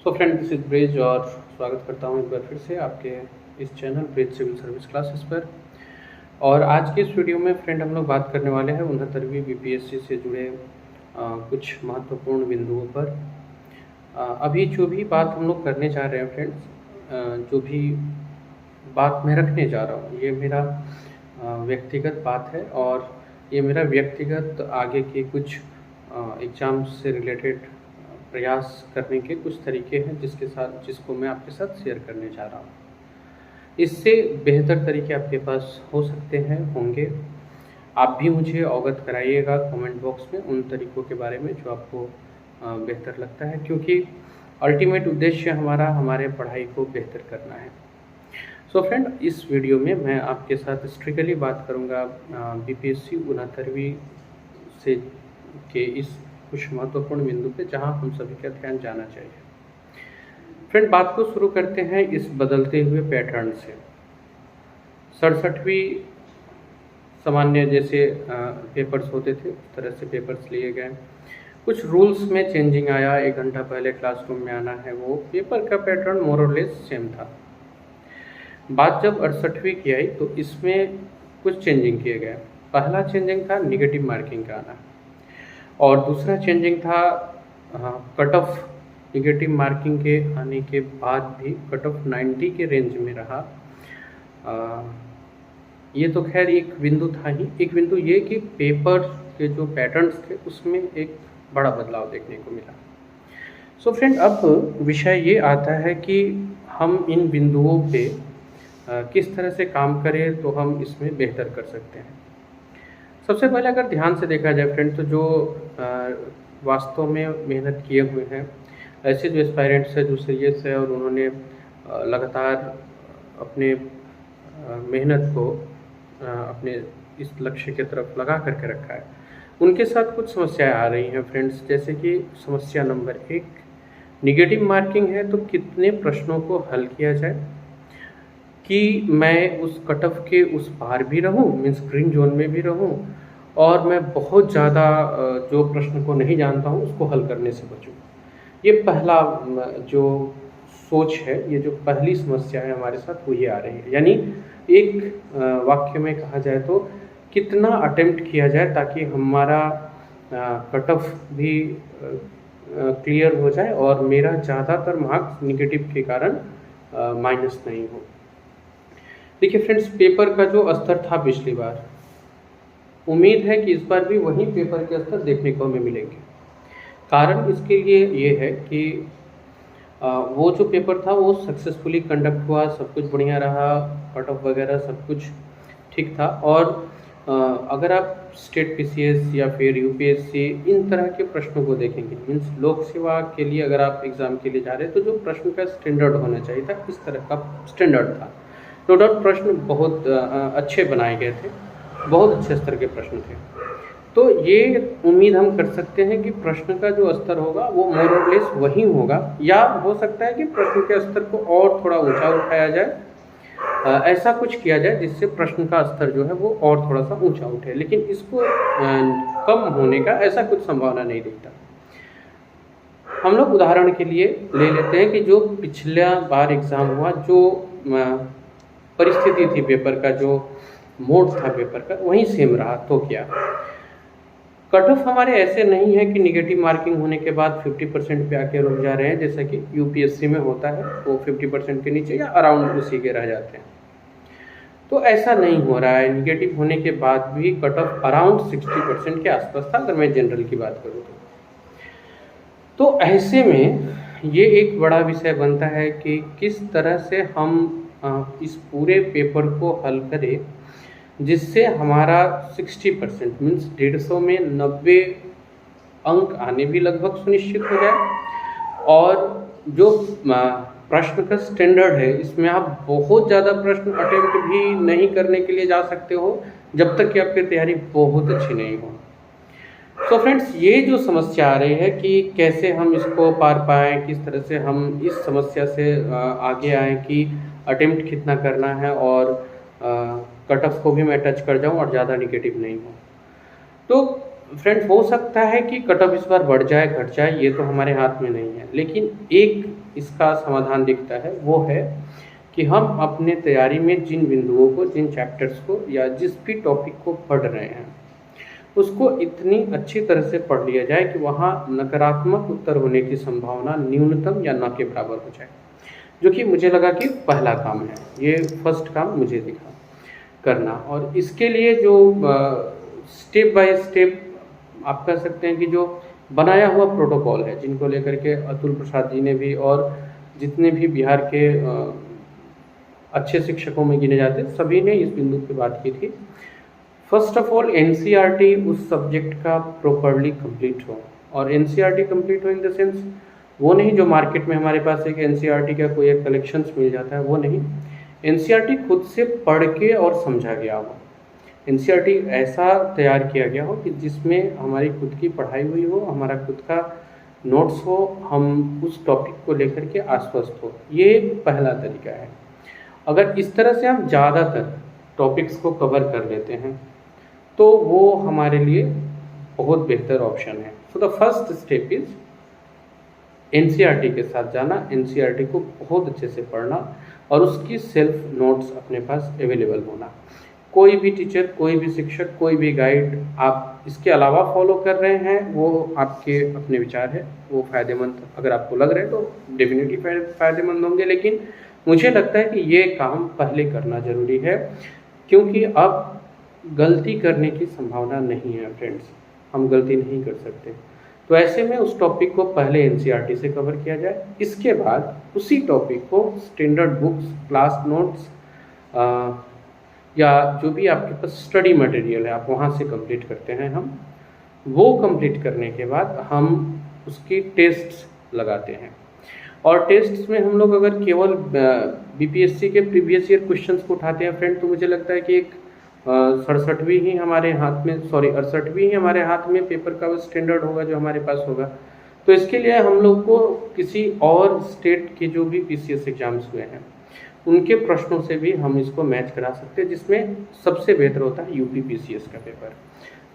So friend, this is bridge और स्वागत करता हूँ एक बार फिर से आपके इस channel bridge civil service classes पर। और आज के इस वीडियो में फ्रेंड हम लोग बात करने वाले हैं 69वीं बीपीएससी से जुड़े कुछ महत्वपूर्ण बिंदुओं पर। अभी जो भी बात हम लोग करने जा रहे हैं फ्रेंड्स, जो भी बात मैं रखने जा रहा हूँ ये मेरा व्यक्तिगत बात है और ये मेरा व्यक्तिगत आगे के कुछ एग्ज़ाम से रिलेटेड प्रयास करने के कुछ तरीके हैं जिसको मैं आपके साथ शेयर करने जा रहा हूँ। इससे बेहतर तरीके आपके पास हो सकते हैं, होंगे। आप भी मुझे अवगत कराइएगा कमेंट बॉक्स में उन तरीकों के बारे में जो आपको बेहतर लगता है, क्योंकि अल्टीमेट उद्देश्य हमारा हमारे पढ़ाई को बेहतर करना है। सो फ्रेंड, इस वीडियो में मैं आपके साथ स्ट्रिक्टली बात करूंगा बीपीएससी 69वीं से के इस कुछ महत्वपूर्ण बिंदु पे जहां हम सभी का ध्यान जाना चाहिए। फ्रेंड, बात को शुरू करते हैं इस बदलते हुए पैटर्न से। 67वीं सामान्य जैसे पेपर्स होते थे उस तरह से पेपर्स लिए गए। कुछ रूल्स में चेंजिंग आया, 1 घंटा पहले क्लासरूम में आना है। वो पेपर का पैटर्न मोर और लेस सेम था। बात जब 68वीं की आई तो इसमें कुछ चेंजिंग किए गए। पहला चेंजिंग था निगेटिव मार्किंग का आना, और दूसरा चेंजिंग था कट ऑफ। निगेटिव मार्किंग के आने के बाद भी कट ऑफ 90 के रेंज में रहा। ये तो खैर एक बिंदु था ही। एक बिंदु ये कि पेपर के जो पैटर्न्स थे उसमें एक बड़ा बदलाव देखने को मिला। सो फ्रेंड, अब विषय ये आता है कि हम इन बिंदुओं पे किस तरह से काम करें तो हम इसमें बेहतर कर सकते हैं। सबसे पहले अगर ध्यान से देखा जाए फ्रेंड, तो जो वास्तव में मेहनत किए हुए हैं, ऐसे जो एस्पायरेंट्स हैं जो सीरियस है और उन्होंने लगातार अपने मेहनत को अपने इस लक्ष्य की तरफ लगा करके रखा है, उनके साथ कुछ समस्याएं आ रही हैं फ्रेंड्स। जैसे कि समस्या नंबर 1, निगेटिव मार्किंग है तो कितने प्रश्नों को हल किया जाए कि मैं उस कट ऑफ के उस पार भी रहूं, मीन्स ग्रीन जोन में भी रहूं, और मैं बहुत ज़्यादा जो प्रश्न को नहीं जानता हूं उसको हल करने से बचूं। ये पहला जो सोच है, ये जो पहली समस्या है हमारे साथ वो ये आ रही है। यानी एक वाक्य में कहा जाए तो कितना अटेम्प्ट किया जाए ताकि हमारा कट ऑफ भी क्लियर हो जाए और मेरा ज़्यादातर मार्क्स निगेटिव के कारण माइनस नहीं हो। देखिए फ्रेंड्स, पेपर का जो स्तर था पिछली बार, उम्मीद है कि इस बार भी वही पेपर के स्तर देखने को हमें मिलेंगे। कारण इसके लिए ये है कि वो जो पेपर था वो सक्सेसफुली कंडक्ट हुआ, सब कुछ बढ़िया रहा, कट ऑफ वगैरह सब कुछ ठीक था। और अगर आप स्टेट पीसीएस या फिर यूपीएससी इन तरह के प्रश्नों को देखेंगे, मीन्स लोक सेवा के लिए अगर आप एग्ज़ाम के लिए जा रहे हैं तो जो प्रश्न का स्टैंडर्ड होना चाहिए था, इस तरह का स्टैंडर्ड था। नो डाउट प्रश्न बहुत अच्छे बनाए गए थे, बहुत अच्छे स्तर के प्रश्न थे। तो ये उम्मीद हम कर सकते हैं कि प्रश्न का जो स्तर होगा वो मोर और लेस वही होगा, या हो सकता है कि प्रश्न के स्तर को और थोड़ा ऊंचा उठाया जाए, ऐसा कुछ किया जाए जिससे प्रश्न का स्तर जो है वो और थोड़ा सा ऊंचा उठे। लेकिन इसको कम होने का ऐसा कुछ संभावना नहीं दिखता। हम लोग उदाहरण के लिए ले लेते हैं कि जो पिछला बार एग्ज़ाम हुआ, जो परिस्थिति थी पेपर का, जो मोड था पेपर का, वहीं सेम रहा। तो क्या कट ऑफ हमारे ऐसे नहीं है कि निगेटिव मार्किंग होने के बाद 50% पे आके रुक जा रहे हैं, जैसा कि यूपीएससी में होता है, वो 50% के नीचे या अराउंड उसी के रह जाते हैं। तो ऐसा नहीं हो रहा है। निगेटिव होने के बाद भी कट ऑफ अराउंड 60% के आसपास था, अगर मैं जनरल की बात करूँ तो ऐसे में ये एक बड़ा विषय बनता है कि किस तरह से हम इस पूरे पेपर को हल करें जिससे हमारा 60% मीन्स 150 में 90 अंक आने भी लगभग सुनिश्चित हो जाए। और जो प्रश्न का स्टैंडर्ड है, इसमें आप बहुत ज़्यादा प्रश्न अटेम्प्ट भी नहीं करने के लिए जा सकते हो जब तक कि आपकी तैयारी बहुत अच्छी नहीं हो। सो फ्रेंड्स, ये जो समस्या आ रही है कि कैसे हम इसको पार पाएँ, किस तरह से हम इस समस्या से आगे आएँ कि अटेम्प्ट कितना करना है और कट ऑफ को भी मैं टच कर जाऊं और ज़्यादा निगेटिव नहीं हो। तो फ्रेंड्स, हो सकता है कि कट ऑफ इस बार बढ़ जाए घट जाए, ये तो हमारे हाथ में नहीं है, लेकिन एक इसका समाधान दिखता है वो है कि हम अपने तैयारी में जिन बिंदुओं को, जिन चैप्टर्स को या जिस भी टॉपिक को पढ़ रहे हैं उसको इतनी अच्छी तरह से पढ़ लिया जाए कि वहाँ नकारात्मक उत्तर होने की संभावना न्यूनतम या न के बराबर हो जाए, जो कि मुझे लगा कि पहला काम है, ये फर्स्ट काम मुझे दिखा करना। और इसके लिए जो स्टेप बाय स्टेप आप कह सकते हैं कि जो बनाया हुआ प्रोटोकॉल है, जिनको लेकर के अतुल प्रसाद जी ने भी और जितने भी बिहार के अच्छे शिक्षकों में गिने जाते सभी ने इस बिंदु पे बात की थी। फर्स्ट ऑफ ऑल एनसीईआरटी उस सब्जेक्ट का प्रॉपरली कंप्लीट हो, और एनसीईआरटी कंप्लीट हो इन द सेंस वो नहीं जो मार्केट में हमारे पास एक एनसीईआरटी का कोई एक कलेक्शंस मिल जाता है, वो नहीं। एनसीईआरटी खुद से पढ़ के और समझा गया हो, एनसीईआरटी ऐसा तैयार किया गया हो कि जिसमें हमारी खुद की पढ़ाई हुई हो, हमारा खुद का नोट्स हो, हम उस टॉपिक को लेकर के आश्वस्त हो। ये पहला तरीका है। अगर इस तरह से हम ज़्यादातर टॉपिक्स को कवर कर लेते हैं तो वो हमारे लिए बहुत बेहतर ऑप्शन है। So the first step is NCERT के साथ जाना, एनसीईआरटी को बहुत अच्छे से पढ़ना और उसकी सेल्फ नोट्स अपने पास अवेलेबल होना। कोई भी टीचर, कोई भी शिक्षक, कोई भी गाइड आप इसके अलावा फॉलो कर रहे हैं वो आपके अपने विचार है, वो फ़ायदेमंद अगर आपको लग रहे हैं तो डेफिनेटली फ़ायदेमंद होंगे, लेकिन मुझे लगता है कि ये काम पहले करना ज़रूरी है, क्योंकि अब गलती करने की संभावना नहीं है फ्रेंड्स, हम गलती नहीं कर सकते। तो ऐसे में उस टॉपिक को पहले एनसीईआरटी से कवर किया जाए, इसके बाद उसी टॉपिक को स्टैंडर्ड बुक्स, क्लास नोट्स या जो भी आपके पास स्टडी मटेरियल है आप वहाँ से कंप्लीट करते हैं। हम वो कंप्लीट करने के बाद हम उसकी टेस्ट्स लगाते हैं, और टेस्ट्स में हम लोग अगर केवल बीपीएससी के प्रीवियस ईयर क्वेश्चंस को उठाते हैं फ्रेंड, तो मुझे लगता है कि एक 67वीं ही हमारे हाथ में, 68वीं ही हमारे हाथ में पेपर का वो स्टैंडर्ड होगा जो हमारे पास होगा। तो इसके लिए हम लोग को किसी और स्टेट के जो भी पीसीएस एग्जाम्स हुए हैं उनके प्रश्नों से भी हम इसको मैच करा सकते हैं, जिसमें सबसे बेहतर होता है यूपी पीसीएस का पेपर।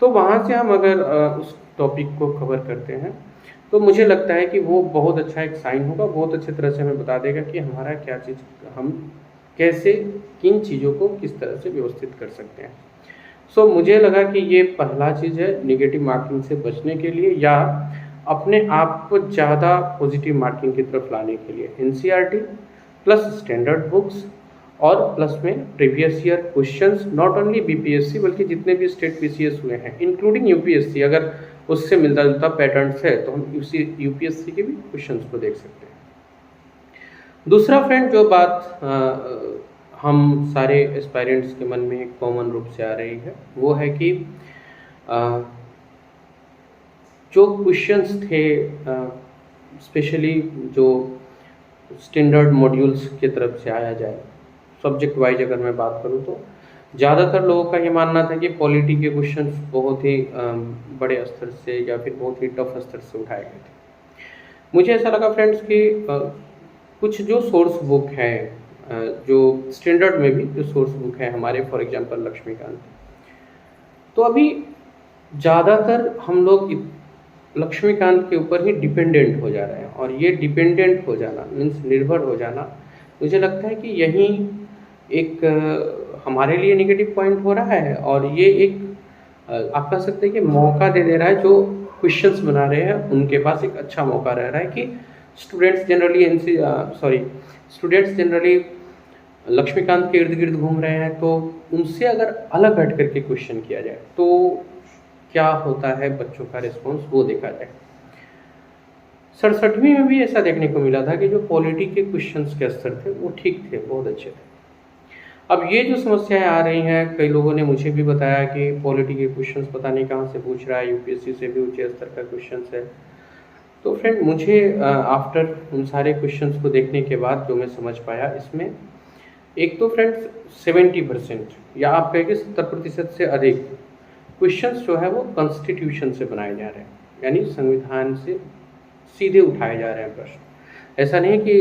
तो वहाँ से हम अगर उस टॉपिक को कवर करते हैं तो मुझे लगता है कि वो बहुत अच्छा एक साइन होगा, बहुत अच्छी तरह से हमें बता देगा कि हमारा क्या चीज़, हम कैसे किन चीज़ों को किस तरह से व्यवस्थित कर सकते हैं। सो मुझे लगा कि ये पहला चीज़ है नेगेटिव मार्किंग से बचने के लिए या अपने आप को ज़्यादा पॉजिटिव मार्किंग की तरफ लाने के लिए एनसीईआरटी प्लस स्टैंडर्ड बुक्स और प्लस में previous year questions, not only BPSC बल्कि जितने भी स्टेट पीसीएस हुए हैं इंक्लूडिंग यूपीएससी, अगर उससे मिलता जुलता पैटर्न्स है तो हम उसी यूपीएससी के भी क्वेश्चंस को देख सकते हैं। दूसरा फ्रेंड जो बात हम सारे एस्पायरेंट्स के मन में एक कॉमन रूप से आ रही है वो है कि जो क्वेश्चंस थे स्पेशली जो स्टैंडर्ड मॉड्यूल्स की तरफ से आया जाए, सब्जेक्ट वाइज अगर मैं बात करूं तो ज़्यादातर लोगों का ये मानना था कि पॉलिटी के क्वेश्चंस बहुत ही बड़े स्तर से या फिर बहुत ही टफ स्तर से उठाए गए थे। मुझे ऐसा लगा फ्रेंड्स कि कुछ जो सोर्स बुक है, जो स्टैंडर्ड में भी जो सोर्स बुक है हमारे, फॉर एग्जांपल लक्ष्मीकांत, तो अभी ज़्यादातर हम लोग लक्ष्मीकांत के ऊपर ही डिपेंडेंट हो जा रहे हैं, और ये डिपेंडेंट हो जाना मीन्स निर्भर हो जाना, मुझे लगता है कि यही एक हमारे लिए नेगेटिव पॉइंट हो रहा है, और ये एक आप कह सकते हैं कि मौका दे दे रहा है जो क्वेश्चंस बना रहे हैं उनके पास एक अच्छा मौका रह रहा है कि स्टूडेंट्स जनरली लक्ष्मीकांत के इर्द गिर्द घूम रहे हैं, तो उनसे अगर अलग हट करके क्वेश्चन किया जाए तो क्या होता है बच्चों का रिस्पॉन्स, वो देखा जाए। 67वीं में भी ऐसा देखने को मिला था कि जो पॉलिटी के क्वेश्चंस के स्तर थे वो ठीक थे, बहुत अच्छे थे। अब ये जो समस्याएं आ रही हैं, कई लोगों ने मुझे भी बताया कि पॉलिटी के क्वेश्चंस पता नहीं कहाँ से पूछ रहा है, यूपीएससी से भी ऊंचे स्तर का क्वेश्चंस है। तो फ्रेंड मुझे आफ्टर उन सारे क्वेश्चंस को देखने के बाद जो मैं समझ पाया, इसमें एक तो फ्रेंड्स 70% या आप कहें कि 70% से अधिक क्वेश्चंस जो है वो कॉन्स्टिट्यूशन से बनाए जा रहे हैं, यानी संविधान से सीधे उठाए जा रहे हैं प्रश्न। ऐसा नहीं कि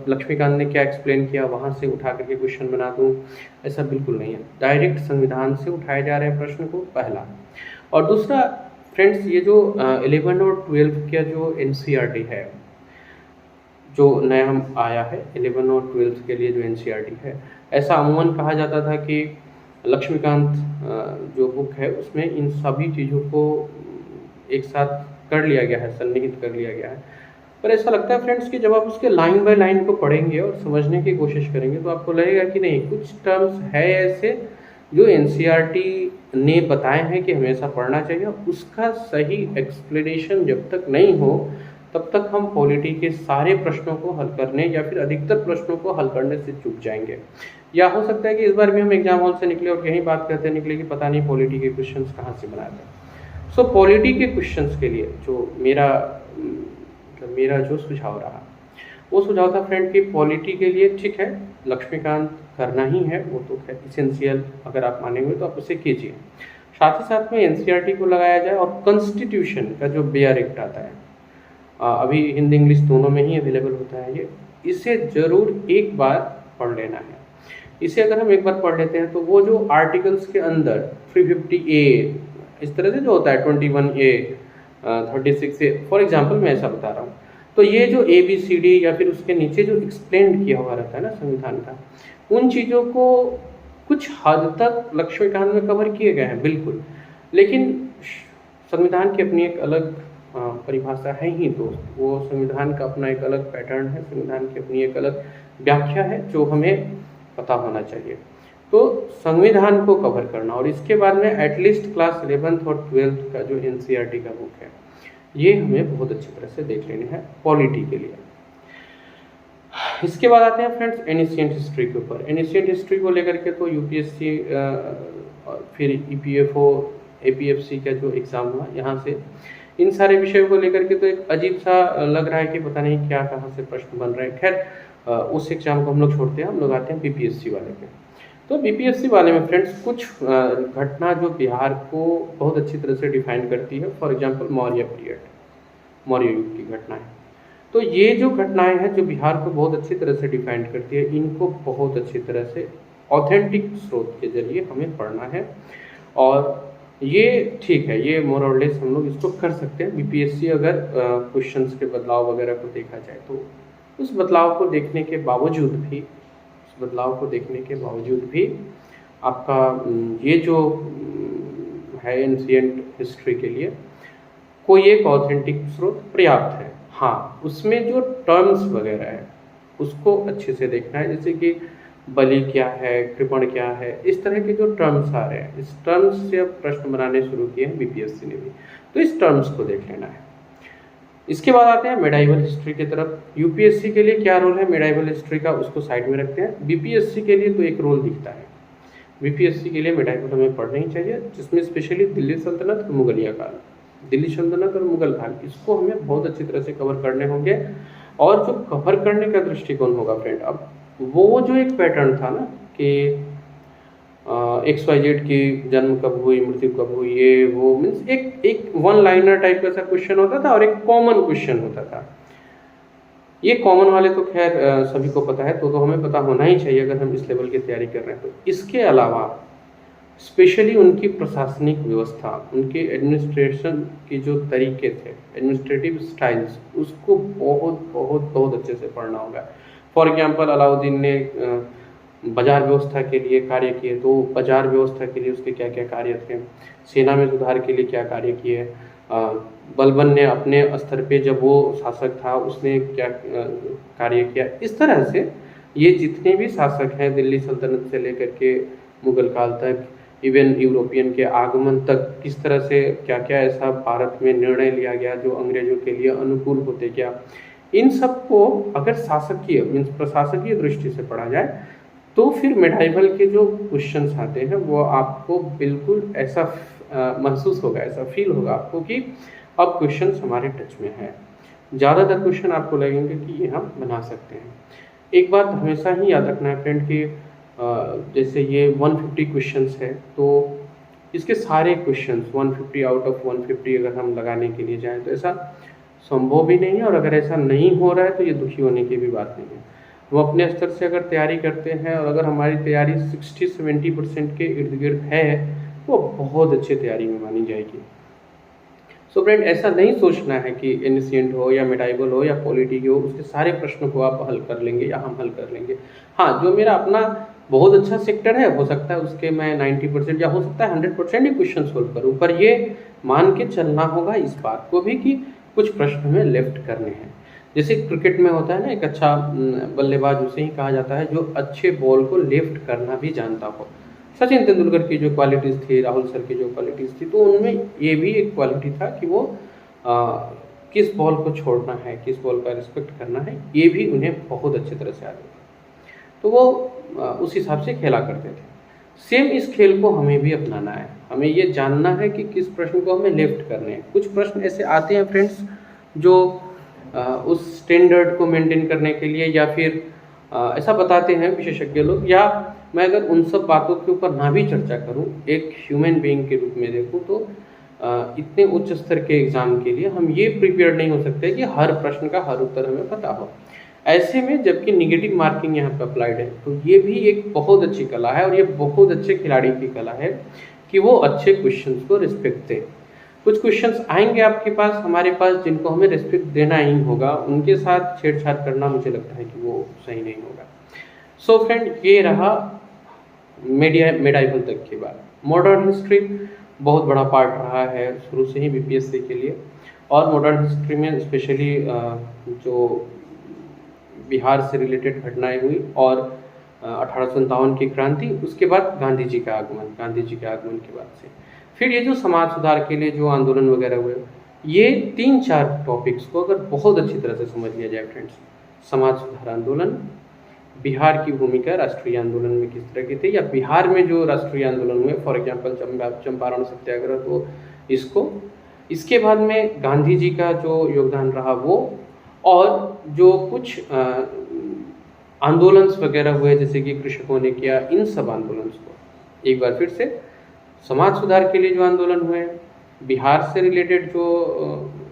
लक्ष्मीकांत ने क्या एक्सप्लेन किया वहाँ से उठा करके क्वेश्चन बना दूँ, ऐसा बिल्कुल नहीं है। डायरेक्ट संविधान से उठाए जा रहे हैं प्रश्न को, पहला। और दूसरा फ्रेंड्स, ये जो 11 और 12 का जो एनसीईआरटी है, जो नया हम आया है 11 और 12th के लिए जो एनसीईआरटी है। ऐसा अमूमन कहा जाता था कि लक्ष्मीकांत जो बुक है उसमें इन सभी चीज़ों को एक साथ कर लिया गया है, सन्निहित कर लिया गया है। पर ऐसा लगता है फ्रेंड्स कि जब आप उसके लाइन बाय लाइन को पढ़ेंगे और समझने की कोशिश करेंगे तो आपको लगेगा कि नहीं, कुछ टर्म्स है ऐसे जो एनसीईआरटी ने बताए हैं कि हमेशा पढ़ना चाहिए, उसका सही एक्सप्लेनेशन जब तक नहीं हो तब तक हम पॉलिटी के सारे प्रश्नों को हल करने या फिर अधिकतर प्रश्नों को हल करने से चूक जाएंगे। या हो सकता है कि इस बार भी हम एग्जाम हॉल से निकले और यही बात करते निकले कि पता नहीं पॉलिटी के क्वेश्चंस कहाँ से बनाए थे। सो पॉलिटी के क्वेश्चंस के लिए जो मेरा जो सुझाव रहा वो सुझाव था फ्रेंड कि पॉलिटी के लिए ठीक है, लक्ष्मीकांत करना ही है, वो तो है इसेंशियल, अगर आप मानेंगे तो आप उसे कीजिए। साथ ही साथ में एनसीईआरटी को लगाया जाए और कॉन्स्टिट्यूशन का जो बेयर एक्ट आता है, अभी हिंदी इंग्लिश दोनों में ही अवेलेबल होता है ये, इसे ज़रूर एक बार पढ़ लेना है। इसे अगर हम एक बार पढ़ लेते हैं तो वो जो आर्टिकल्स के अंदर 350A इस तरह से जो होता है 21A 36A, फॉर एग्जाम्पल मैं ऐसा बता रहा हूँ, तो ये जो ABCD या फिर उसके नीचे जो एक्सप्लेन किया हुआ रहता है ना संविधान का, उन चीज़ों को कुछ हद तक लक्ष्मीकांत में कवर किए गए हैं बिल्कुल, लेकिन संविधान की अपनी एक अलग परिभाषा है ही दोस्त, वो संविधान का अपना एक अलग पैटर्न है, संविधान की अपनी एक अलग व्याख्या है जो हमें पता होना चाहिए। तो संविधान को कवर करना और इसके बाद में एटलीस्ट क्लास 11th और 12th का जो एनसीईआरटी का बुक है ये हमें बहुत अच्छी तरह से देख लेने हैं पॉलिटी के लिए। इसके बाद आते हैं फ्रेंड्स एनिशिएंट हिस्ट्री के ऊपर। एनिशिएंट हिस्ट्री को लेकर के तो यूपीएससी फिर ईपीएफओ एपीएफसी का जो एग्ज़ाम हुआ, यहाँ से इन सारे विषयों को लेकर के तो एक अजीब सा लग रहा है कि पता नहीं क्या कहाँ से प्रश्न बन रहे हैं। खैर उस एग्ज़ाम को हम लोग छोड़ते हैं, हम लोग आते हैं बीपीएससी वाले पे। तो बीपीएससी वाले में फ्रेंड्स कुछ घटना जो बिहार को बहुत अच्छी तरह से डिफाइन करती है, for example Maurya period, Maurya युग की घटनाएं। तो ये जो घटनाएं हैं जो बिहार को बहुत अच्छी तरह से डिफाइन करती है, इनको बहुत अच्छी तरह से ऑथेंटिक स्रोत के जरिए हमें पढ़ना है। और ये ठीक है, ये मोर और लेस हम लोग इसको कर सकते हैं। बीपीएससी अगर क्वेश्चंस के बदलाव वगैरह को देखा जाए तो उस बदलाव को देखने के बावजूद भी आपका ये जो है एंशिएंट हिस्ट्री के लिए कोई एक ऑथेंटिक स्रोत पर्याप्त है। हाँ, उसमें जो टर्म्स वगैरह है उसको अच्छे से देखना है, जैसे कि बलि क्या है, कृपण क्या है, इस तरह के जो टर्म्स आ रहे हैं, इस टर्म्स से अब प्रश्न बनाने शुरू किए हैं बीपीएससी ने भी, तो इस टर्म्स को देख लेना है। इसके बाद आते हैं मेडाइवल हिस्ट्री की तरफ। यूपीएससी के लिए क्या रोल है मेडाइवल हिस्ट्री का, उसको साइड में रखते हैं। बीपीएससी के लिए तो एक रोल दिखता है, बीपीएससी के लिए मेडाइवल हमें पढ़ना ही चाहिए, जिसमें स्पेशली दिल्ली सल्तनत और मुगलिया काल, दिल्ली सल्तनत और मुगल काल, इसको हमें बहुत अच्छी तरह से कवर करने होंगे। और जो कवर करने का दृष्टिकोण होगा फ्रेंड, अब वो जो एक पैटर्न था ना कि XYZ की जन्म कब हुई, मृत्यु कब हुई, ये वो मीन्स एक वन लाइनर टाइप का सा क्वेश्चन होता था और एक कॉमन क्वेश्चन होता था। ये कॉमन वाले तो खैर सभी को पता है, तो हमें पता होना ही चाहिए अगर हम इस लेवल की तैयारी कर रहे हैं। तो इसके अलावा स्पेशली उनकी प्रशासनिक व्यवस्था, उनके एडमिनिस्ट्रेशन की जो तरीके थे, एडमिनिस्ट्रेटिव स्टाइल्स, उसको बहुत बहुत बहुत अच्छे से पढ़ना होगा। फॉर एग्जांपल अलाउद्दीन ने बाजार व्यवस्था के लिए कार्य किए, तो बाजार व्यवस्था के लिए उसके क्या क्या कार्य थे, सेना में सुधार के लिए क्या कार्य किए, बलबन ने अपने स्तर पे जब वो शासक था उसने क्या कार्य किया। इस तरह से ये जितने भी शासक हैं दिल्ली सल्तनत से लेकर के मुगल काल तक, इवन यूरोपियन के आगमन तक, किस तरह से क्या क्या ऐसा भारत में निर्णय लिया गया जो अंग्रेजों के लिए अनुकूल होते क्या, इन सब को अगर शासकीय मीन्स प्रशासकीय दृष्टि से पढ़ा जाए तो फिर मेडाइवल के जो क्वेश्चंस आते हैं वो आपको बिल्कुल ऐसा महसूस होगा, ऐसा फील होगा आपको कि अब क्वेश्चंस हमारे टच में है। ज़्यादातर क्वेश्चन आपको लगेंगे कि ये हम बना सकते हैं। एक बात हमेशा ही याद रखना है फ्रेंड कि जैसे ये 150 क्वेश्चंस है, तो इसके सारे क्वेश्चंस 150 आउट ऑफ 150 अगर हम लगाने के लिए जाएँ तो ऐसा संभव भी नहीं है, और अगर ऐसा नहीं हो रहा है तो ये दुखी होने की भी बात नहीं है। वो अपने स्तर से अगर तैयारी करते हैं और अगर हमारी तैयारी 60-70% के इर्द गिर्द है तो बहुत अच्छी तैयारी में मानी जाएगी। सो फ्रेंड ऐसा नहीं सोचना है कि एनिशिएंट हो या मेडाइवल हो या पॉलिटी हो उसके सारे प्रश्नों को आप हल कर लेंगे या हम हल कर लेंगे। हाँ, जो मेरा अपना बहुत अच्छा सेक्टर है हो सकता है उसके मैं 90% या हो सकता है 100% ही क्वेश्चन सोल्व करूँ, पर ये मान के चलना होगा इस बात को भी कि कुछ प्रश्न हमें लेफ्ट करने हैं। जैसे क्रिकेट में होता है ना, एक अच्छा बल्लेबाज उसे ही कहा जाता है जो अच्छे बॉल को लेफ्ट करना भी जानता हो। सचिन तेंदुलकर की जो क्वालिटीज़ थी, राहुल सर की जो क्वालिटीज़ थी, तो उनमें ये भी एक क्वालिटी था कि वो किस बॉल को छोड़ना है, किस बॉल का रिस्पेक्ट करना है, ये भी उन्हें बहुत अच्छी तरह से आता था। तो वो उस हिसाब से खेला करते थे। सेम इस खेल को हमें भी अपनाना है। हमें ये जानना है कि किस प्रश्न को हमें लेफ्ट करने हैं। कुछ प्रश्न ऐसे आते हैं फ्रेंड्स जो उस स्टैंडर्ड को मेंटेन करने के लिए या फिर ऐसा बताते हैं विशेषज्ञ लोग, या मैं अगर उन सब बातों के ऊपर ना भी चर्चा करूं, एक ह्यूमन बीइंग के रूप में देखूं तो इतने उच्च स्तर के एग्ज़ाम के लिए हम ये प्रिपेयर नहीं हो सकते कि हर प्रश्न का हर उत्तर हमें पता हो। ऐसे में जबकि निगेटिव मार्किंग यहाँ पे अप्लाइड है, तो ये भी एक बहुत अच्छी कला है और ये बहुत अच्छे खिलाड़ी की कला है कि वो अच्छे क्वेश्चंस को रिस्पेक्ट दें। कुछ क्वेश्चंस आएंगे आपके पास, हमारे पास, जिनको हमें रिस्पेक्ट देना ही होगा, उनके साथ छेड़छाड़ करना मुझे लगता है कि वो सही नहीं होगा। सो फ्रेंड, ये रहा मेडाइवल तक की बात। मॉडर्न हिस्ट्री बहुत बड़ा पार्ट रहा है शुरू से ही बीपीएससी के लिए, और मॉडर्न हिस्ट्री में स्पेशली जो बिहार से रिलेटेड घटनाएं हुई और 1857 की क्रांति, उसके बाद गांधी जी के आगमन के बाद से फिर ये जो समाज सुधार के लिए जो आंदोलन वगैरह हुए, ये 3-4 टॉपिक्स को अगर बहुत अच्छी तरह से समझ लिया जाए फ्रेंड्स, समाज सुधार आंदोलन, बिहार की भूमिका राष्ट्रीय आंदोलन में किस तरह की थी, या बिहार में जो राष्ट्रीय आंदोलन हुए, फॉर एग्जांपल चंपारण सत्याग्रह, तो इसको, इसके बाद में गांधी जी का जो योगदान रहा वो, और जो कुछ आंदोलन वगैरह हुए जैसे कि कृषकों ने किया, इन सब आंदोलन को एक बार फिर से, समाज सुधार के लिए जो आंदोलन हुए, बिहार से रिलेटेड जो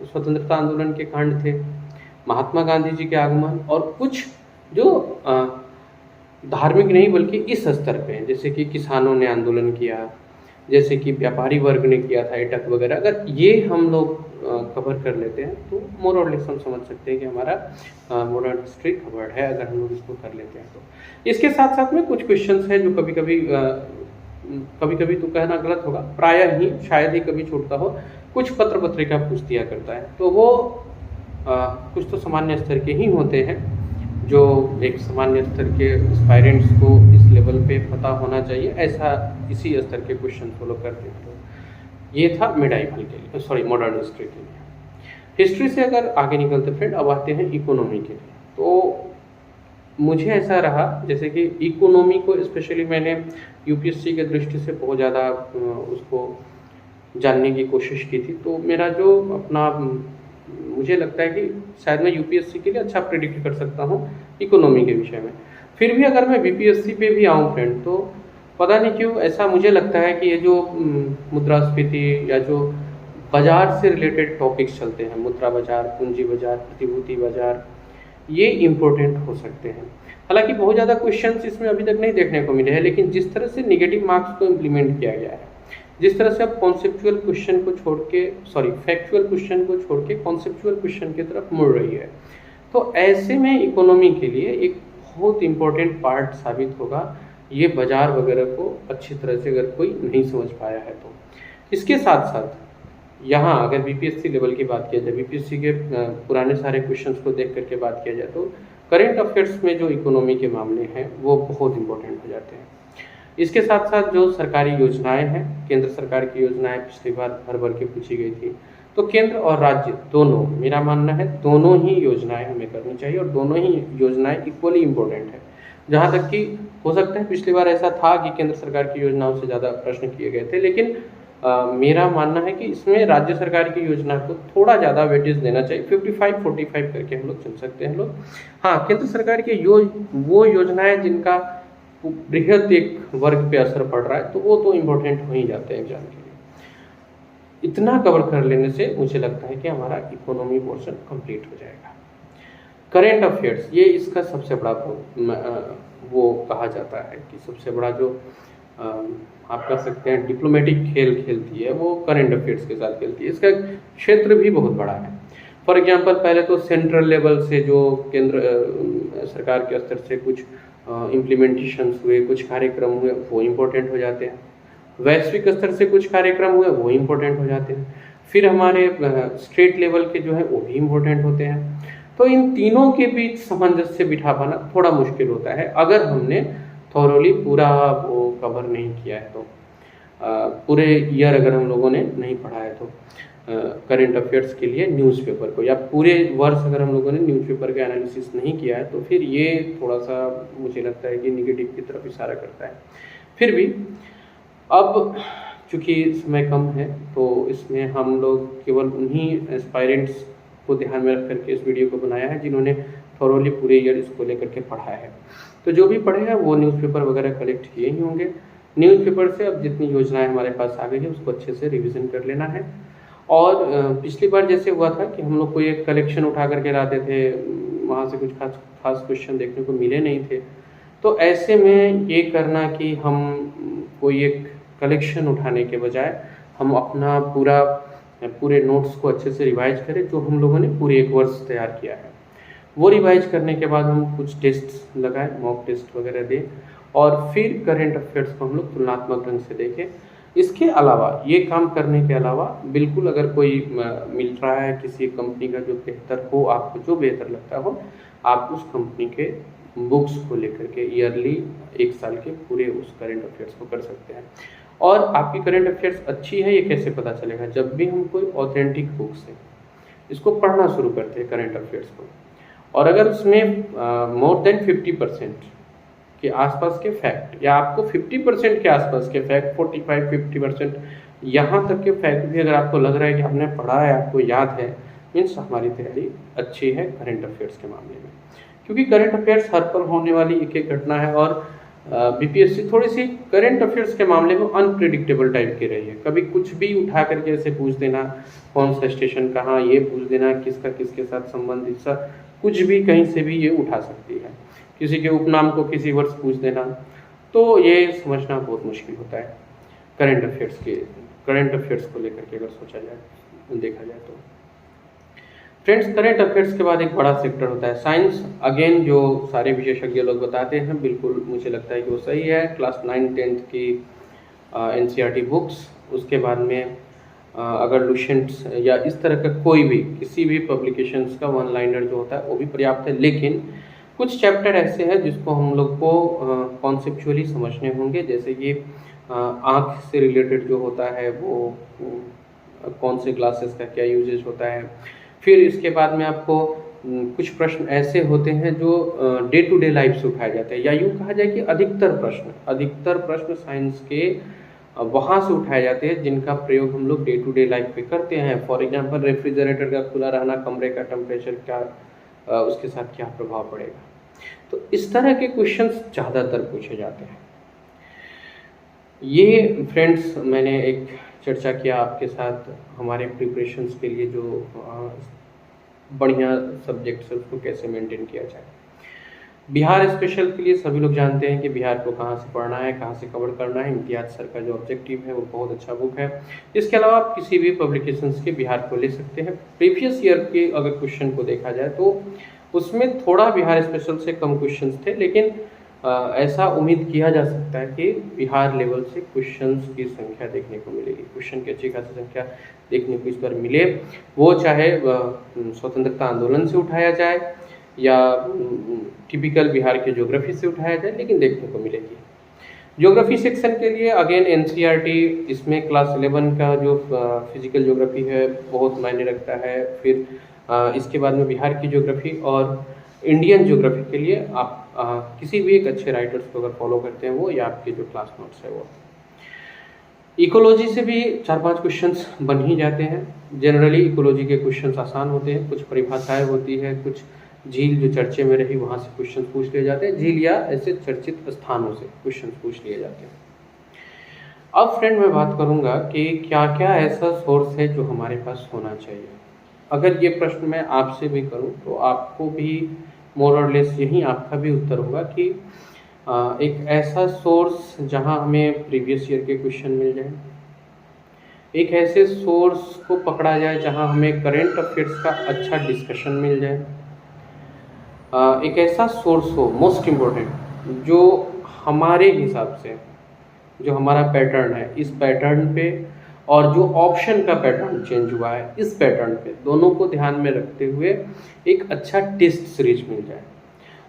स्वतंत्रता आंदोलन के कांड थे, महात्मा गांधी जी के आगमन, और कुछ जो धार्मिक नहीं बल्कि इस स्तर पे हैं, जैसे कि किसानों ने आंदोलन किया, जैसे कि व्यापारी वर्ग ने किया था, अटक वगैरह, अगर ये हम लोग कवर कर लेते हैं तो मोर और लेस हम समझ सकते हैं कि हमारा मॉडर्न हिस्ट्री कवर्ड है, अगर हम लोग इसको कर लेते हैं तो। इसके साथ साथ में कुछ क्वेश्चंस हैं जो कभी कभी तो कहना गलत होगा, प्रायः ही शायद ही कभी छूटता हो, कुछ पत्र पत्रिका पूछ दिया करता है, तो वो कुछ तो सामान्य स्तर के ही होते हैं, जो एक सामान्य स्तर के एस्पायरेंट्स को इस लेवल पे पता होना चाहिए, ऐसा इसी स्तर के क्वेश्चन फॉलो करते हैं। तो ये था मेडाइवल के लिए, सॉरी मॉडर्न हिस्ट्री के लिए। हिस्ट्री से अगर आगे निकलते फ्रेंड, अब आते हैं इकोनॉमी के लिए। तो मुझे ऐसा रहा जैसे कि इकोनॉमी को स्पेशली मैंने यूपीएससी के दृष्टि से बहुत ज़्यादा उसको जानने की कोशिश की थी, तो मेरा जो अपना मुझे लगता है कि शायद मैं यूपीएससी के लिए अच्छा प्रेडिक्ट कर सकता हूँ इकोनॉमी के विषय में। फिर भी अगर मैं बीपीएससी पे भी आऊँ फ्रेंड, तो पता नहीं क्यों ऐसा मुझे लगता है कि ये जो मुद्रास्फीति या जो बाजार से रिलेटेड टॉपिक्स चलते हैं, मुद्रा बाजार, पूंजी बाजार, प्रतिभूति बाजार, ये इम्पोर्टेंट हो सकते हैं। हालांकि बहुत ज़्यादा क्वेश्चंस इसमें अभी तक नहीं देखने को मिले हैं, लेकिन जिस तरह से नेगेटिव मार्क्स को इम्प्लीमेंट किया गया है, जिस तरह से आप कॉन्सेप्चुअल क्वेश्चन को छोड़ के, सॉरी फैक्चुअल क्वेश्चन को छोड़ के कॉन्सेप्चुअल क्वेश्चन की तरफ मुड़ रही है, तो ऐसे में इकोनॉमी के लिए एक बहुत इम्पोर्टेंट पार्ट साबित होगा ये बाजार वगैरह को अच्छी तरह से अगर कोई नहीं समझ पाया है तो। इसके साथ साथ यहाँ अगर बीपीएससी लेवल की बात किया जाए, बीपीएससी के पुराने सारे क्वेश्चंस को देख करके बात किया जाए, तो करेंट अफेयर्स में जो इकोनॉमी के मामले हैं वो बहुत इंपॉर्टेंट हो जाते हैं। इसके साथ साथ जो सरकारी योजनाएं हैं, केंद्र सरकार की योजनाएं पिछली बार भर भर के पूछी गई थी, तो केंद्र और राज्य दोनों, मेरा मानना है दोनों ही योजनाएं हमें करनी चाहिए और दोनों ही योजनाएं इक्वली इम्पोर्टेंट है। जहाँ तक कि हो सकता है पिछली बार ऐसा था कि केंद्र सरकार की योजनाओं से ज़्यादा प्रश्न किए गए थे, लेकिन मेरा मानना है कि इसमें राज्य सरकार की योजना को थोड़ा ज़्यादा वेटेज देना चाहिए, 55-45 करके हम लोग चल सकते हैं लोग। हाँ, केंद्र सरकार की वो योजनाएं जिनका बृहद एक वर्ग पे असर पड़ रहा है, तो वो तो इम्पोर्टेंट हो ही जाते हैं एग्जाम के लिए। इतना कवर कर लेने से मुझे लगता है कि हमारा इकोनॉमी पोर्शन कंप्लीट हो जाएगा। करेंट अफेयर्स, ये इसका सबसे बड़ा वो कहा जाता है कि सबसे बड़ा जो अ, आप कह सकते हैं डिप्लोमेटिक खेल खेलती है, वो करंट अफेयर्स के साथ खेलती है। इसका क्षेत्र भी बहुत बड़ा है। फॉर एग्जांपल पहले तो सेंट्रल लेवल से जो केंद्र सरकार के स्तर से कुछ इम्प्लीमेंटेशंस हुए, कुछ कार्यक्रम हुए, वो इम्पोर्टेंट हो जाते हैं। वैश्विक स्तर से कुछ कार्यक्रम हुए, वो इम्पोर्टेंट हो जाते हैं। फिर हमारे स्टेट लेवल के जो है वो भी इम्पोर्टेंट होते हैं। तो इन तीनों के बीच सामंजस्य बिठा पाना थोड़ा मुश्किल होता है अगर हमने थॉरोली पूरा वो कवर नहीं किया है तो। पूरे ईयर अगर हम लोगों ने नहीं पढ़ा है तो करंट अफेयर्स के लिए न्यूज़पेपर को, या पूरे वर्ष अगर हम लोगों ने न्यूज़पेपर का एनालिसिस नहीं किया है तो फिर ये थोड़ा सा मुझे लगता है कि निगेटिव की तरफ इशारा करता है। फिर भी अब चूँकि समय कम है तो इसमें हम लोग केवल उन्हीं एस्पायरेंट्स को ध्यान में रख करके इस वीडियो को बनाया है जिन्होंने थॉरोली पूरे ईयर इसको लेकर के पढ़ा है। तो जो भी पढ़े हैं वो न्यूज़पेपर वगैरह कलेक्ट किए ही होंगे। न्यूज़पेपर से अब जितनी योजनाएं हमारे पास आ गई है उसको अच्छे से रिवीजन कर लेना है। और पिछली बार जैसे हुआ था कि हम लोग कोई एक कलेक्शन उठा करके लाते थे, वहाँ से कुछ खास खास क्वेश्चन देखने को मिले नहीं थे, तो ऐसे में ये करना कि हम कोई एक कलेक्शन उठाने के बजाय हम अपना पूरे नोट्स को अच्छे से रिवाइज करें जो हम लोगों ने पूरे एक वर्ष तैयार किया है। वो रिवाइज करने के बाद हम कुछ टेस्ट लगाएं, मॉक टेस्ट वगैरह दें और फिर करंट अफेयर्स को हम लोग तुलनात्मक ढंग से देखें। इसके अलावा ये काम करने के अलावा बिल्कुल अगर कोई मिल रहा है किसी कंपनी का जो बेहतर हो, आपको जो बेहतर लगता हो, आप उस कंपनी के बुक्स को लेकर के ईयरली 1 साल के पूरे उस करंट अफेयर्स को कर सकते हैं। और आपकी करंट अफेयर्स अच्छी है ये कैसे पता चलेगा? जब भी हम कोई ऑथेंटिक बुक से इसको पढ़ना शुरू करते हैं करंट अफेयर्स को, और अगर उसमें मोर देन 50% के आसपास के फैक्ट, या आपको 50% के आसपास के फैक्ट, 45-50% यहाँ तक के फैक्ट भी अगर आपको लग रहा है कि आपने पढ़ा है, आपको याद है, मीन्स हमारी तैयारी अच्छी है करंट अफेयर्स के मामले में। क्योंकि करंट अफेयर्स हर पल होने वाली एक एक घटना है और बीपीएससी थोड़ी सी करंट अफेयर्स के मामले में अनप्रिडिक्टेबल टाइप की रही है। कभी कुछ भी उठा करके ऐसे पूछ देना, कौन सा स्टेशन कहाँ, ये पूछ देना, किसका किसके साथ संबंधित सा कुछ भी कहीं से भी ये उठा सकती है। किसी के उपनाम को किसी वर्ष पूछ देना, तो ये समझना बहुत मुश्किल होता है करंट अफेयर्स को लेकर के अगर सोचा जाए, देखा जाए तो। फ्रेंड्स, करंट अफेयर्स के बाद एक बड़ा सेक्टर होता है साइंस। अगेन जो सारे विशेषज्ञ लोग बताते हैं बिल्कुल मुझे लगता है कि वो सही है। क्लास 9-10 की एनसीईआरटी बुक्स, उसके बाद में अगर लुसेंट्स या इस तरह का कोई भी किसी भी पब्लिकेशंस का वन लाइनर जो होता है वो भी पर्याप्त है। लेकिन कुछ चैप्टर ऐसे हैं जिसको हम लोग को कॉन्सेप्चुअली समझने होंगे, जैसे कि आँख से रिलेटेड जो होता है वो कौन से ग्लासेस का क्या यूजेज होता है। फिर इसके बाद में आपको कुछ प्रश्न ऐसे होते हैं जो डे टू डे लाइफ से उठाए जाते हैं, या यूँ कहा जाए कि अधिकतर प्रश्न साइंस के वहाँ से उठाए जाते हैं जिनका प्रयोग हम लोग डे टू डे लाइफ पे करते हैं। फॉर एग्जांपल रेफ्रिजरेटर का खुला रहना, कमरे का टेम्परेचर क्या, उसके साथ क्या प्रभाव पड़ेगा। तो इस तरह के क्वेश्चंस ज़्यादातर पूछे जाते हैं। ये फ्रेंड्स मैंने एक चर्चा किया आपके साथ हमारे प्रिपरेशंस के लिए जो बढ़िया सब्जेक्ट्स है उसको कैसे मेंटेन किया जाए। बिहार स्पेशल के लिए सभी लोग जानते हैं कि बिहार को कहाँ से पढ़ना है, कहाँ से कवर करना है। इम्तियाज सर का जो ऑब्जेक्टिव है वो बहुत अच्छा बुक है। इसके अलावा आप किसी भी पब्लिकेशंस के बिहार को ले सकते हैं। प्रीवियस ईयर के अगर क्वेश्चन को देखा जाए तो उसमें थोड़ा बिहार स्पेशल से कम क्वेश्चंस थे, लेकिन ऐसा उम्मीद किया जा सकता है कि बिहार लेवल से क्वेश्चंस की संख्या देखने को मिलेगी, क्वेश्चन की अच्छी खासी संख्या देखने को इस बार मिले। वो चाहे स्वतंत्रता आंदोलन से उठाया जाए या टिपिकल बिहार के ज्योग्राफी से उठाया जाए, लेकिन देखने को मिलेगी। ज्योग्राफी सेक्शन के लिए अगेन एनसीईआरटी, इसमें क्लास 11 का जो फिजिकल ज्योग्राफी है बहुत मायने रखता है। फिर इसके बाद में बिहार की ज्योग्राफी और इंडियन ज्योग्राफी के लिए आप किसी भी एक अच्छे राइटर्स को अगर फॉलो करते हैं वो, या आपके जो क्लास नोट्स है वो। इकोलॉजी से भी 4-5 क्वेश्चंस बन ही जाते हैं। जनरली इकोलॉजी के क्वेश्चंस आसान होते हैं, कुछ परिभाषाएं होती है, कुछ झील जो चर्चे में रही वहाँ से क्वेश्चन पूछ लिए जाते हैं, झील या ऐसे चर्चित स्थानों से क्वेश्चन पूछ लिए जाते हैं। अब फ्रेंड मैं बात करूँगा कि क्या क्या ऐसा सोर्स है जो हमारे पास होना चाहिए। अगर ये प्रश्न मैं आपसे भी करूँ तो आपको भी मोर और लेस यही आपका भी उत्तर होगा कि एक ऐसा सोर्स जहां हमें प्रीवियस ईयर के क्वेश्चन मिल जाए, एक ऐसे सोर्स को पकड़ा जाए जहां हमें करंट अफेयर्स का अच्छा डिस्कशन मिल जाए, एक ऐसा सोर्स हो मोस्ट इम्पोर्टेंट जो हमारे हिसाब से, जो हमारा पैटर्न है इस पैटर्न पे और जो ऑप्शन का पैटर्न चेंज हुआ है इस पैटर्न पे, दोनों को ध्यान में रखते हुए एक अच्छा टेस्ट सीरीज मिल जाए।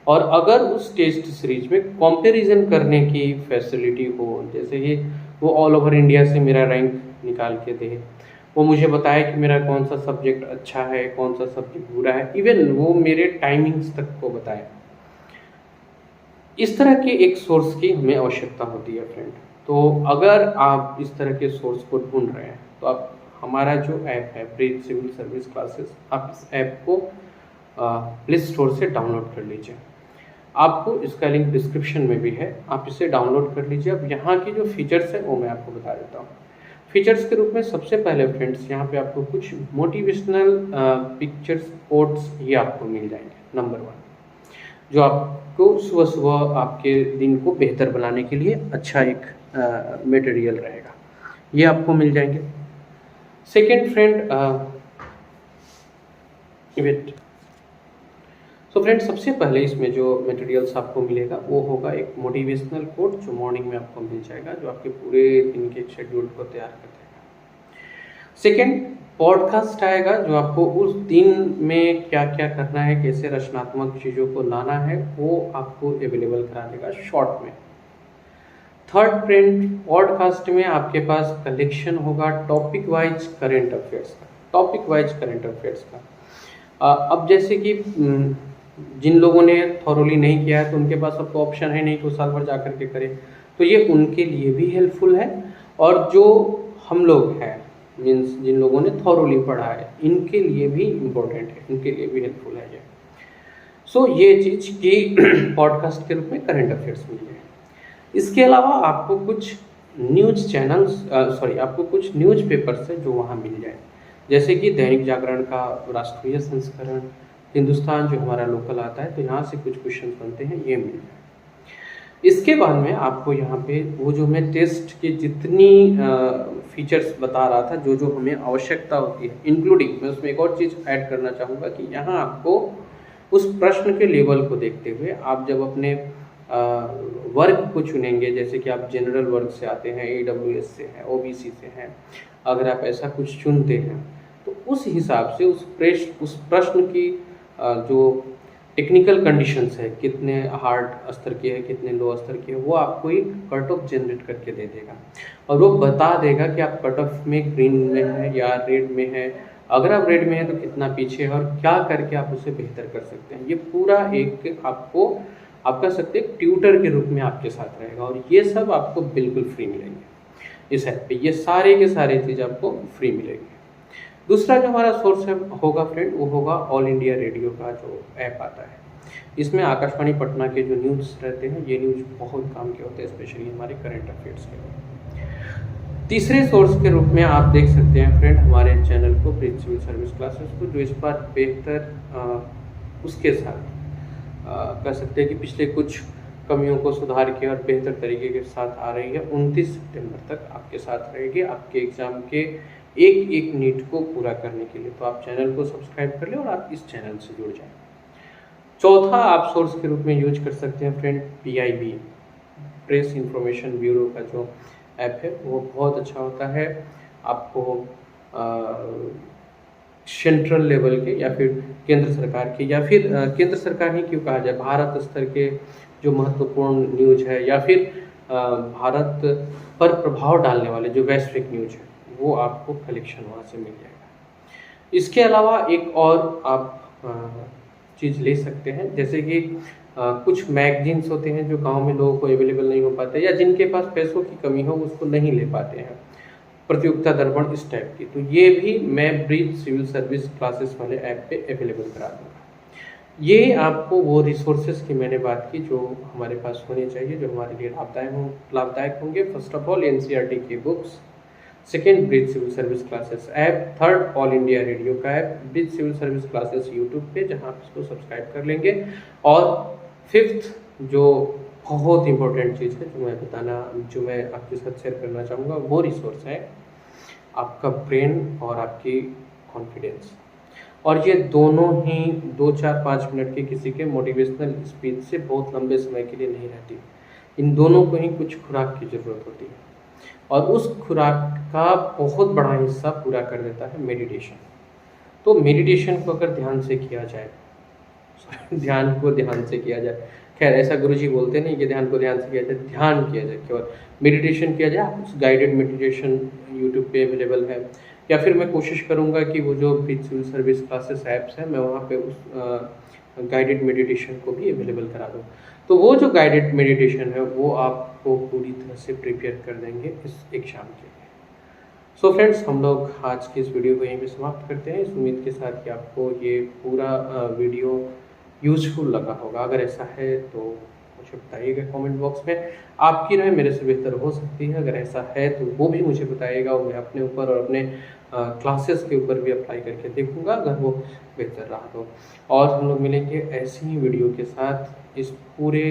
और अगर उस टेस्ट सीरीज में कंपैरिजन करने की फैसिलिटी हो, जैसे कि वो ऑल ओवर इंडिया से मेरा रैंक निकाल के दे, वो मुझे बताए कि मेरा कौन सा सब्जेक्ट अच्छा है, कौन सा सब्जेक्ट बुरा है, इवन वो मेरे टाइमिंग्स तक को बताए, इस तरह के एक सोर्स की हमें आवश्यकता होती है फ्रेंड। तो अगर आप इस तरह के सोर्स को ढूंढ रहे हैं तो आप हमारा जो ऐप है ब्रीथ सिविल सर्विस क्लासेस, आप इस ऐप को प्ले स्टोर से डाउनलोड कर लीजिए। आपको इसका लिंक डिस्क्रिप्शन में भी है, आप इसे डाउनलोड कर लीजिए। अब यहाँ की जो फीचर्स है वो मैं आपको बता देता हूँ। फीचर्स के रूप में सबसे पहले फ्रेंड्स यहाँ पे आपको कुछ मोटिवेशनल पिक्चर्स, कोट्स ये आपको मिल जाएंगे। नंबर 1, जो आपको सुबह सुबह आपके दिन को बेहतर बनाने के लिए अच्छा एक मटेरियल रहेगा, ये आपको मिल जाएंगे। सेकेंड फ्रेंड, वेट, तो फ्रेंड सबसे पहले इसमें जो मटेरियल्स आपको मिलेगा वो होगा एक मोटिवेशनल कोट जो मॉर्निंग में आपको मिल जाएगा, जो आपके पूरे दिन के शेड्यूल को तैयार कर देगा। सेकेंड, पॉडकास्ट आएगा जो आपको उस दिन में क्या क्या करना है, कैसे रचनात्मक चीज़ों को लाना है, वो आपको अवेलेबल करा देगा शॉर्ट में। थर्ड फ्रेंड, पॉडकास्ट में आपके पास कलेक्शन होगा टॉपिक वाइज करंट अफेयर्स का, टॉपिक वाइज करंट अफेयर्स का। अब जैसे कि जिन लोगों ने थॉरोली नहीं किया है तो उनके पास अब तो ऑप्शन है नहीं कि वो साल भर जा करके करें, तो ये उनके लिए भी हेल्पफुल है। और जो हम लोग हैं, मीन्स जिन लोगों ने थॉरोली पढ़ा है, इनके लिए भी इम्पोर्टेंट है, इनके लिए भी हेल्पफुल है ये। सो ये चीज़ की पॉडकास्ट के रूप में करंट अफेयर्स मिल जाए। इसके अलावा आपको कुछ न्यूज़ चैनल्स, आपको कुछ न्यूज़ पेपर्स है जो वहाँ मिल जाए, जैसे कि दैनिक जागरण का राष्ट्रीय संस्करण, हिंदुस्तान जो हमारा लोकल आता है, तो यहाँ से कुछ क्वेश्चन बनते हैं, ये मिल जाए। इसके बाद में आपको यहाँ पे वो जो मैं टेस्ट की जितनी फीचर्स बता रहा था, जो जो हमें आवश्यकता होती है, इंक्लूडिंग मैं उसमें एक और चीज़ ऐड करना चाहूँगा कि यहाँ आपको उस प्रश्न के लेवल को देखते हुए आप जब अपने वर्ग को चुनेंगे, जैसे कि आप जनरल वर्ग से आते हैं, AWS से हैं, OBC से हैं, अगर आप ऐसा कुछ चुनते हैं तो उस हिसाब से उस प्रश्न की जो टेक्निकल कंडीशंस है, कितने हार्ड स्तर की है, कितने लो स्तर की है, वो आपको एक कट ऑफ जनरेट करके दे देगा और वो बता देगा कि आप कट ऑफ में ग्रीन में है या रेड में है। अगर आप रेड में है तो कितना पीछे है और क्या करके आप उसे बेहतर कर सकते हैं। ये पूरा एक आपको, आप कह सकते हैं, ट्यूटर के रूप में आपके साथ रहेगा और ये सब आपको बिल्कुल फ्री मिलेंगे इस ऐप पे। ये सारे के सारे चीज़ आपको फ्री मिलेंगे। दूसरा जो हमारा सोर्स है होगा फ्रेंड, वो होगा ऑल इंडिया रेडियो का जो ऐप आता है। इसमें आकाशवाणी पटना के जो न्यूज़ रहते हैं, ये न्यूज़ बहुत काम के होते हैं, स्पेशली हमारे करंट अफेयर्स के लिए। तीसरे सोर्स के रूप में आप देख सकते हैं फ्रेंड हमारे चैनल को, ब्रीथ सिविल सर्विस क्लासेस को, जो इस बार बेहतर उसके साथ कह सकते हैं कि पिछले कुछ कमियों को सुधार के और बेहतर तरीके के साथ आ रही है। 29 सितंबर तक आपके साथ रहेगी आपके एग्ज़ाम के एक एक नीट को पूरा करने के लिए। तो आप चैनल को सब्सक्राइब कर लें और आप इस चैनल से जुड़ जाएं। चौथा आप सोर्स के रूप में यूज कर सकते हैं friend PIB, press information bureau का जो ऐप है, वो बहुत अच्छा होता है। आपको सेंट्रल लेवल के या फिर केंद्र सरकार के, या फिर केंद्र सरकार ही क्यों कहा जाए, भारत स्तर के जो महत्वपूर्ण न्यूज है या फिर भारत पर प्रभाव डालने वाले जो वैश्विक न्यूज है, वो आपको कलेक्शन वहाँ से मिल जाएगा। इसके अलावा एक और आप चीज़ ले सकते हैं, जैसे कि कुछ मैगजीन्स होते हैं जो गांव में लोगों को अवेलेबल नहीं हो पाते, या जिनके पास पैसों की कमी हो उसको नहीं ले पाते हैं, प्रतियोगिता दर्पण इस टाइप की, तो ये भी मैं ब्रीथ सिविल सर्विस क्लासेस वाले ऐप पे अवेलेबल करा दूँगा। ये आपको वो रिसोर्सेज की मैंने बात की जो हमारे पास होने चाहिए, जो हमारे लिए लाभदायक होंगे। फर्स्ट ऑफ ऑल NCERT की books, second breath civil service classes app, third all India radio का app, breath civil service classes YouTube पे, जहाँ आप इसको सब्सक्राइब कर लेंगे, और फिफ्थ जो बहुत इम्पोर्टेंट चीज़ है जो मैं आपके साथ शेयर करना चाहूँगा, वो रिसोर्स है आपका ब्रेन और आपकी कॉन्फिडेंस। और ये दोनों ही 2, 4, 5 मिनट के किसी के मोटिवेशनल स्पीच से बहुत लंबे समय के लिए नहीं रहती। इन दोनों को ही कुछ खुराक की ज़रूरत होती है, और उस खुराक का बहुत बड़ा हिस्सा पूरा कर देता है मेडिटेशन। तो मेडिटेशन को अगर ध्यान से किया जाए, ध्यान को ध्यान से किया जाए, खैर ऐसा गुरुजी बोलते नहीं कि ध्यान को ध्यान से किया जाए, ध्यान किया जाए, केवल मेडिटेशन किया जाए। कुछ गाइडेड मेडिटेशन यूट्यूब पे अवेलेबल है, या फिर मैं कोशिश करूँगा कि वो जो भी सिविल सर्विस क्लासेस ऐप्स हैं, मैं वहाँ पे उस गाइडेड मेडिटेशन को भी अवेलेबल करा दूँ। तो वो जो गाइडेड मेडिटेशन है वो आपको पूरी तरह से प्रिपेयर कर देंगे इस एग्ज़ाम के लिए। सो फ्रेंड्स, हम लोग आज की इस वीडियो को यहीं पे समाप्त करते हैं, इस उम्मीद के साथ कि आपको ये पूरा वीडियो यूज़फुल लगा होगा। अगर ऐसा है तो मुझे बताइएगा कमेंट बॉक्स में। आपकी राय मेरे से बेहतर हो सकती है, अगर ऐसा है तो वो भी मुझे बताइएगा, और मैं अपने ऊपर और अपने क्लासेस के ऊपर भी अप्लाई करके देखूँगा, अगर वो बेहतर रहा तो। और हम लोग मिलेंगे ऐसी ही वीडियो के साथ। इस पूरे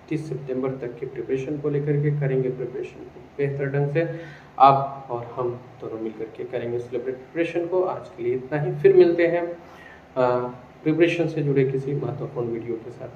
30 सितंबर तक की प्रिपरेशन को लेकर के करेंगे प्रिपरेशन को बेहतर ढंग से। आप और हम दोनों मिल कर के करेंगे सेलिब्रेट प्रिपरेशन को। आज के लिए इतना ही, फिर मिलते हैं प्रिपरेशन से जुड़े किसी महत्वपूर्ण वीडियो के साथ।